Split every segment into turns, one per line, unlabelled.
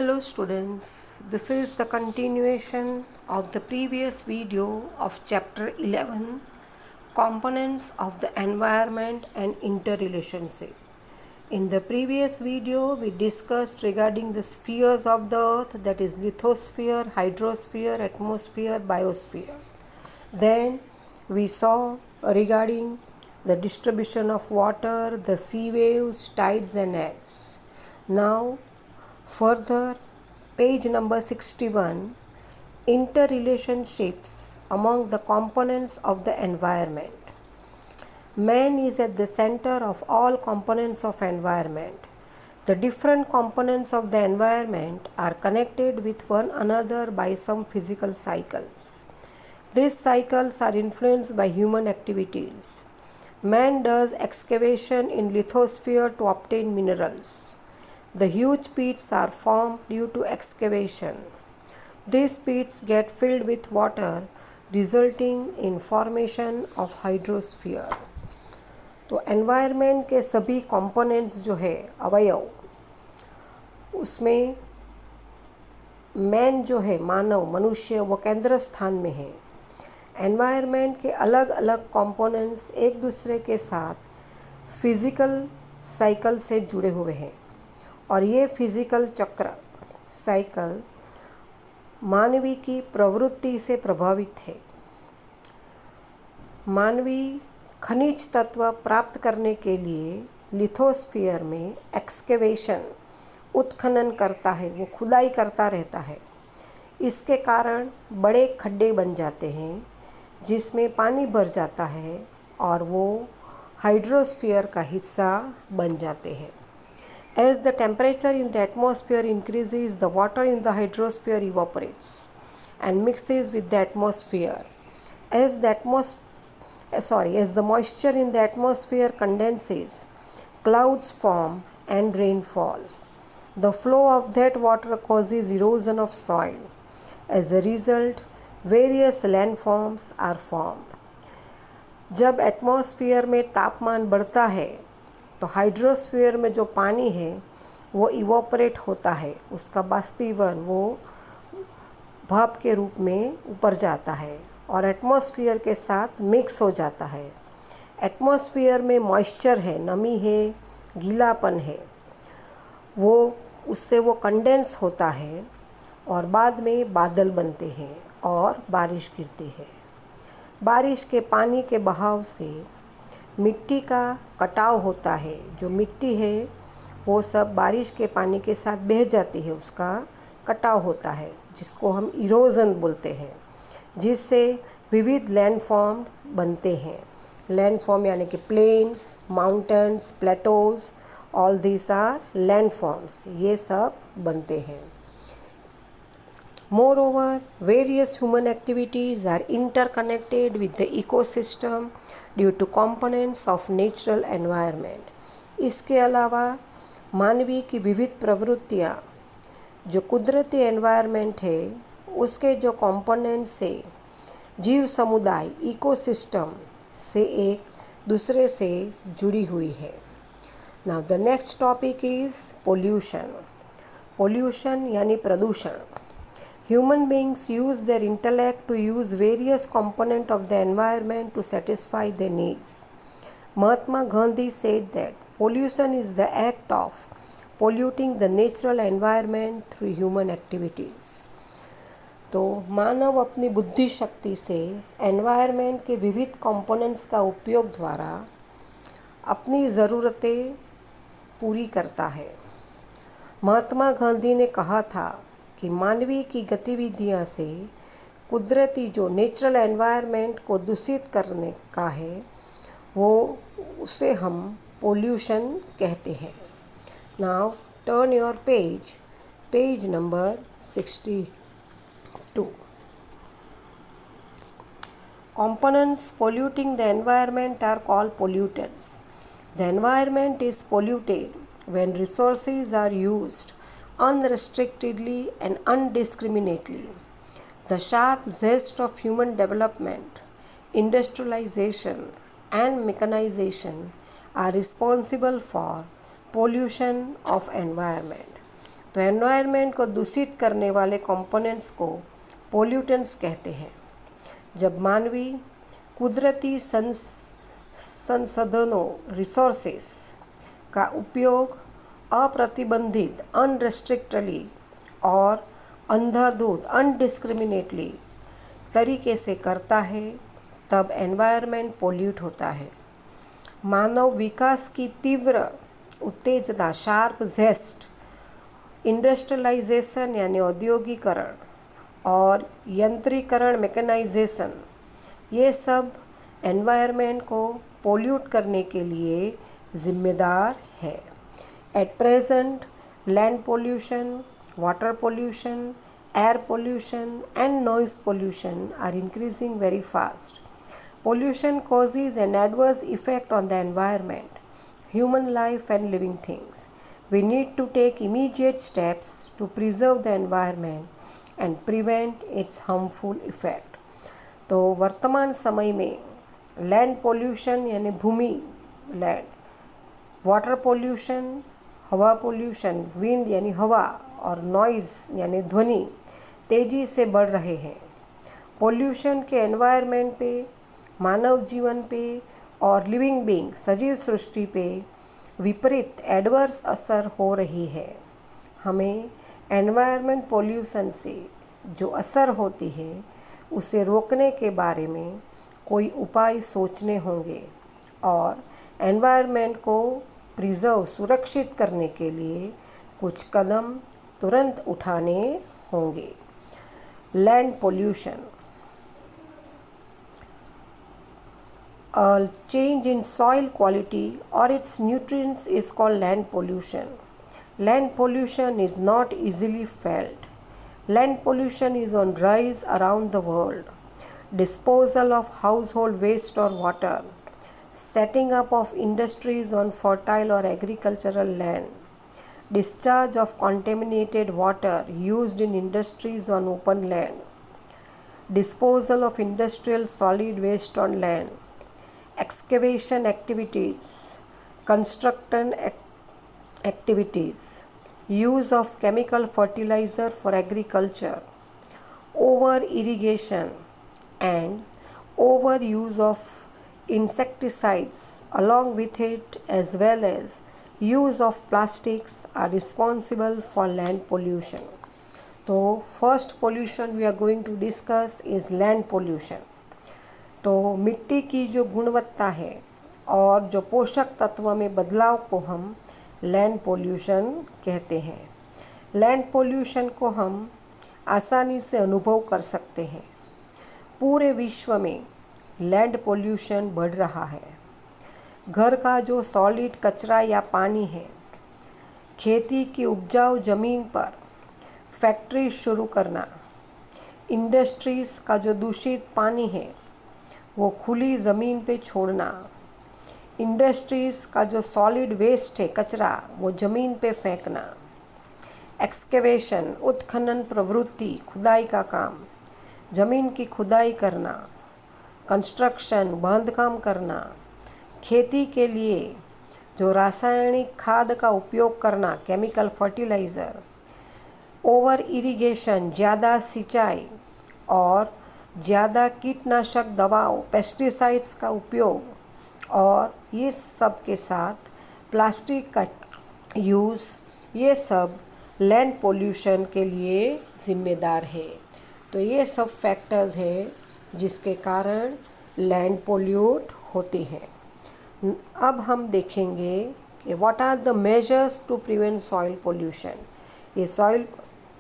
Hello students, this is the continuation of the previous video of chapter 11, Components of the Environment and Interrelationship. In the previous video, we discussed regarding the spheres of the earth, that is lithosphere, hydrosphere, atmosphere, biosphere. Then we saw regarding the distribution of water, the sea waves, tides and eddies. Now further, page number 61, interrelationships among the components of the environment. Man is at the center of all components of environment. The different components of the environment are connected with one another by some physical cycles. These cycles are influenced by human activities. Man does excavation in lithosphere to obtain minerals. The huge pits are formed due to excavation. These pits get filled with water, resulting in formation of hydrosphere. तो environment के सभी components जो है अवयव, उसमें man जो है मानव मनुष्य वो केंद्र स्थान में है। एनवायरनमेंट के अलग अलग कंपोनेंट्स एक दूसरे के साथ फिज़िकल साइकिल से जुड़े हुए हैं और ये फिज़िकल चक्र साइकिल मानवीय की प्रवृत्ति से प्रभावित है। मानवीय खनिज तत्व प्राप्त करने के लिए लिथोस्फीयर में एक्सकेवेशन उत्खनन करता है, वो खुदाई करता रहता है। इसके कारण बड़े खड्डे बन जाते हैं जिसमें पानी भर जाता है और वो हाइड्रोस्फीयर का हिस्सा बन जाते हैं। As the temperature in the atmosphere increases, the water in the hydrosphere evaporates and mixes with the atmosphere. As the moisture in the atmosphere condenses, clouds form and rain falls. The flow of that water causes erosion of soil. As a result, various landforms are formed. जब atmosphere में तापमान बढ़ता है तो hydrosphere में जो पानी है वो इवोपरेट होता है, उसका बाष्पीभवन वो भाप के रूप में ऊपर जाता है और एटमॉस्फेयर के साथ मिक्स हो जाता है। एटमॉस्फेयर में मॉइस्चर है, नमी है, गीलापन है, वो उससे वो कंडेंस होता है और बाद में बादल बनते हैं और बारिश गिरती है। बारिश के पानी के बहाव से मिट्टी का कटाव होता है। जो मिट्टी है वो सब बारिश के पानी के साथ बह जाती है, उसका कटाव होता है जिसको हम इरोजन बोलते हैं, जिससे विविध लैंडफॉर्म बनते हैं। लैंडफॉर्म यानी कि plains, mountains, plateaus, all this are landforms, ये सब बनते हैं। Moreover, various human activities are interconnected with the ecosystem due to components of natural environment. इसके अलावा मानवीय की विविध प्रवृत्तियाँ जो कुदरती एनवायरनमेंट है उसके जो कंपोनेंट्स से जीव समुदाय इकोसिस्टम से एक दूसरे से जुड़ी हुई है। Now the next topic is pollution. Pollution यानी प्रदूषण। Human beings use their intellect to use various components of the environment to satisfy their needs. Mahatma Gandhi said that pollution is the act of polluting the natural environment through human activities. तो मानव अपनी बुद्धि शक्ति से environment के विविध components का उपयोग द्वारा अपनी ज़रूरतें पूरी करता है। महात्मा गांधी ने कहा था कि मानवीय की गतिविधियां से कुदरती जो नेचुरल एनवायरनमेंट को दूषित करने का है वो उसे हम पोल्यूशन कहते हैं। Now turn your page number 62। Components polluting the environment are called pollutants. The environment is polluted when resources are used unrestrictedly and undiscriminately. The sharp zest of human development, industrialization, and mechanization are responsible for pollution of environment. तो environment को दूषित करने वाले components को pollutants कहते हैं। जब मानवीय कुदरती संसाधनों रिसोर्सेस का उपयोग अप्रतिबंधित अनरेस्ट्रिक्टली और अंधाधुंध अनडिस्क्रिमिनेटली तरीके से करता है तब एनवायरनमेंट पोल्यूट होता है। मानव विकास की तीव्र उत्तेजना शार्प जेस्ट इंडस्ट्रियलाइजेशन यानी औद्योगिकरण और यंत्रीकरण मैकेनाइजेशन ये सब एनवायरनमेंट को पोल्यूट करने के लिए जिम्मेदार है। At present land pollution, water pollution, air pollution and noise pollution are increasing very fast. Pollution causes an adverse effect on the environment, human life and living things. We need to take immediate steps to preserve the environment and prevent its harmful effect. तो वर्तमान समय में land pollution यानी भूमि land, water pollution हवा pollution, wind यानी हवा और noise यानी ध्वनि तेज़ी से बढ़ रहे हैं। पोल्यूशन के एनवायरनमेंट पे, मानव जीवन पे और लिविंग बीइंग सजीव सृष्टि पे विपरीत एडवर्स असर हो रही है। हमें एनवायरनमेंट पोल्यूशन से जो असर होती है उसे रोकने के बारे में कोई उपाय सोचने होंगे और एनवायरनमेंट को प्रिजर्व सुरक्षित करने के लिए कुछ कदम तुरंत उठाने होंगे। Land pollution, a change in soil quality or its nutrients is called land pollution. Land pollution is not easily felt. Land pollution is on rise around the world. Disposal of household waste or water, setting up of industries on fertile or agricultural land, discharge of contaminated water used in industries on open land, disposal of industrial solid waste on land, excavation activities, construction activities, use of chemical fertilizer for agriculture, over irrigation and overuse of insecticides along with it as well as use of plastics are responsible for land pollution. तो first pollution we are going to discuss is land pollution. तो मिट्टी की जो गुणवत्ता है और जो पोषक तत्व में बदलाव को हम लैंड पोल्यूशन कहते हैं। लैंड पोल्यूशन को हम आसानी से अनुभव कर सकते हैं। पूरे विश्व में लैंड पोल्यूशन बढ़ रहा है। घर का जो सॉलिड कचरा या पानी है, खेती की उपजाऊ ज़मीन पर फैक्ट्री शुरू करना, इंडस्ट्रीज़ का जो दूषित पानी है वो खुली ज़मीन पे छोड़ना, इंडस्ट्रीज़ का जो सॉलिड वेस्ट है कचरा वो ज़मीन पे फेंकना, एक्सकेवेशन उत्खनन प्रवृत्ति खुदाई का काम, ज़मीन की खुदाई करना, कंस्ट्रक्शन बांधकाम करना, खेती के लिए जो रासायनिक खाद का उपयोग करना केमिकल फर्टिलाइज़र, ओवर इरिगेशन ज़्यादा सिंचाई और ज़्यादा कीटनाशक दवाओं पेस्टिसाइड्स का उपयोग और ये सब के साथ प्लास्टिक का यूज़, ये सब लैंड पोल्यूशन के लिए ज़िम्मेदार है। तो ये सब फैक्टर्स है जिसके कारण लैंड पोल्यूट होती है। अब हम देखेंगे कि what are the measures to prevent soil pollution. ये सॉइल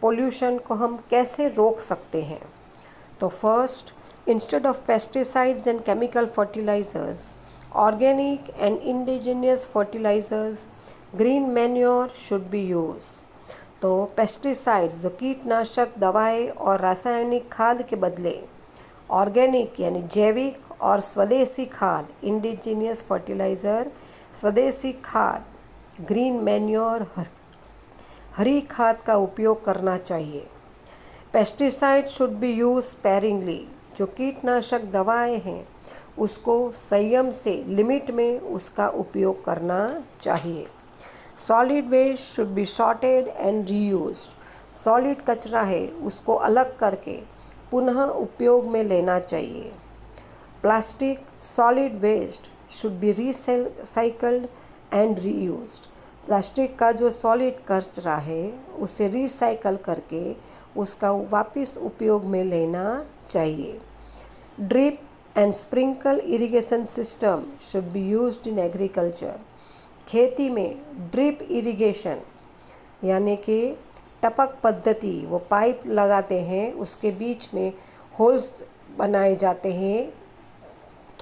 पोल्यूशन को हम कैसे रोक सकते हैं। तो first, instead of pesticides and chemical fertilizers, organic and indigenous fertilizers, green manure should be use. तो पेस्टिसाइड्स जो कीटनाशक दवाएं और रासायनिक खाद के बदले ऑर्गेनिक यानी जैविक और स्वदेशी खाद, इंडिजिनियस फर्टिलाइज़र स्वदेशी खाद, ग्रीन मैन्योर हरी खाद का उपयोग करना चाहिए। Pesticide should be use sparingly. जो कीटनाशक दवाएं हैं उसको संयम से लिमिट में उसका उपयोग करना चाहिए। Solid waste should be sorted and reused. Solid कचरा है उसको अलग करके पुनः उपयोग में लेना चाहिए। Plastic solid waste should be recycled and reused. Plastic का जो सॉलिड कचरा है उसे रिसाइकल करके उसका वापस उपयोग में लेना चाहिए। Drip and sprinkle irrigation system should be used in agriculture. खेती में ड्रिप इरिगेशन यानी कि टपक पद्धति, वो पाइप लगाते हैं उसके बीच में होल्स बनाए जाते हैं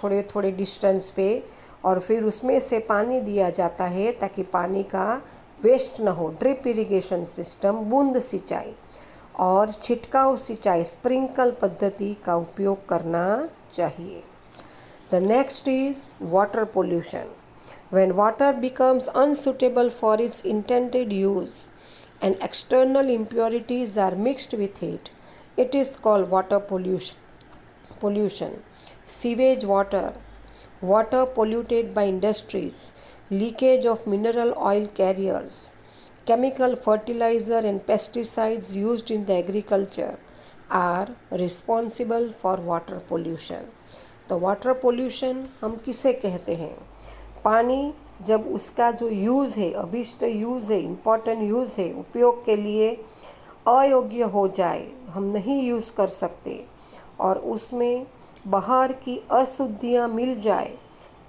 थोड़े थोड़े डिस्टेंस पे, और फिर उसमें से पानी दिया जाता है ताकि पानी का वेस्ट न हो। ड्रिप इरिगेशन सिस्टम बूंद सिंचाई और छिटकाव सिंचाई स्प्रिंकल पद्धति का उपयोग करना चाहिए। The next is water pollution. When water becomes unsuitable for its intended use and external impurities are mixed with it, it is called water pollution. Sewage water, water polluted by industries, leakage of mineral oil carriers, chemical fertilizer and pesticides used in the agriculture are responsible for water pollution. तो water pollution हम किसे कहते हैं? पानी जब उसका जो use है, अभिष्ट यूज़ है, इम्पॉर्टेंट यूज़ है, उपयोग के लिए अयोग्य हो जाए, हम नहीं यूज़ कर सकते और उसमें बाहर की अशुद्धियाँ मिल जाए,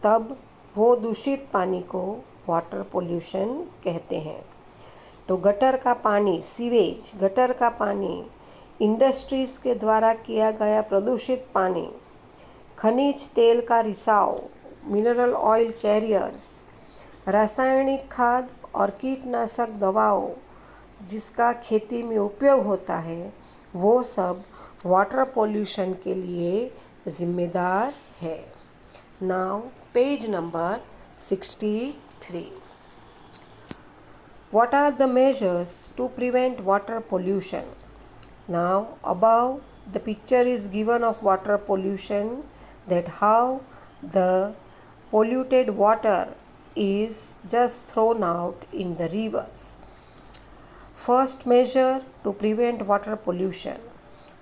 तब वो दूषित पानी को वाटर पोल्यूशन कहते हैं। तो गटर का पानी, सीवेज, गटर का पानी, इंडस्ट्रीज़ के द्वारा किया गया प्रदूषित पानी, खनिज तेल का रिसाव, मिनरल ऑयल कैरियर्स, रासायनिक खाद और कीटनाशक दवाओं जिसका खेती में उपयोग होता है, वो सब वाटर पोल्यूशन के लिए जिम्मेदार है। Now page number 63। What are the measures to prevent water pollution? Now above the picture is given of water pollution, that how the polluted water is just thrown out in the rivers. First measure to prevent water pollution.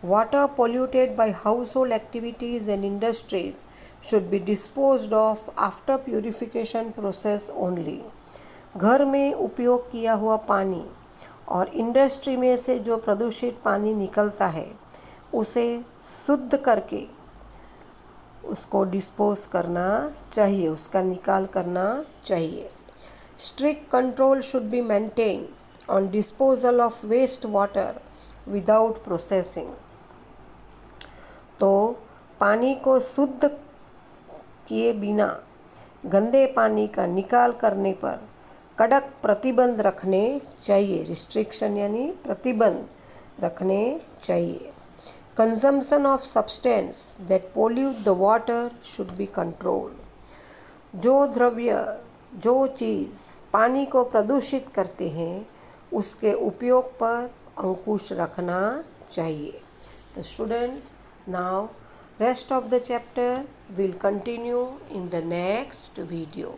Water polluted by household activities and industries should be disposed of after purification process only. घर में उपयोग किया हुआ पानी और industry में से जो प्रदूषित पानी निकलता है उसे शुद्ध करके उसको डिस्पोज करना चाहिए, उसका निकाल करना चाहिए। Strict control should be maintain on disposal of waste water without processing. तो पानी को शुद्ध किए बिना गंदे पानी का निकाल करने पर कड़क प्रतिबंध रखने चाहिए। रिस्ट्रिक्शन यानी प्रतिबंध रखने चाहिए। Consumption of substance that pollute the water should be controlled. जो द्रव्य, जो चीज़ पानी को प्रदूषित करते हैं उसके उपयोग पर अंकुश रखना चाहिए। तो students, now rest of the chapter will continue in the next video.